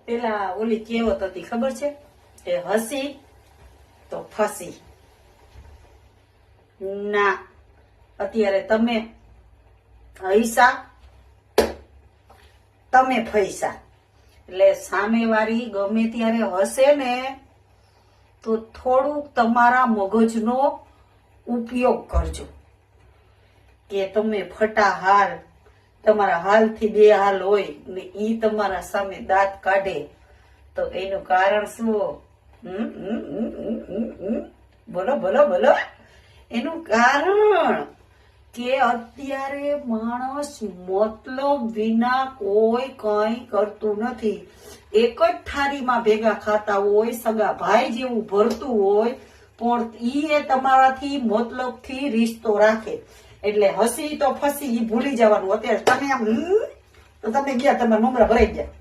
પેલા ઓલી કહેવત હતી ખબર છે કે હસી તો ફસી. ના, અત્યારે તમે હૈસા તમે ફૈસા. એટલે સામેવાળી ગમે ત્યારે હસે ને તો થોડુંક તમારા મગજનો ઉપયોગ કરજો કે તમે ફટાહાલ તમારા હાલથી બે હાલ હોય ને ઈ તમારા સામે દાંત કાઢે તો એનું કારણ શું? બોલો બોલો બોલો. એનું કારણ કે અત્યારે માણસ મતલબ વિના કોઈ કઈ કરતું નથી. એક જ થાળીમાં ભેગા ખાતા હોય, સગા ભાઈ જેવું ભરતું હોય, પણ ઈ તમારાથી મતલબથી રિશ્તો રાખે. એટલે હસી તો ફસી ઈ ભૂલી જવાનું. અત્યારે તમે આમ તો તમે ગયા તમારા મમરા ભરાઈ ગયા.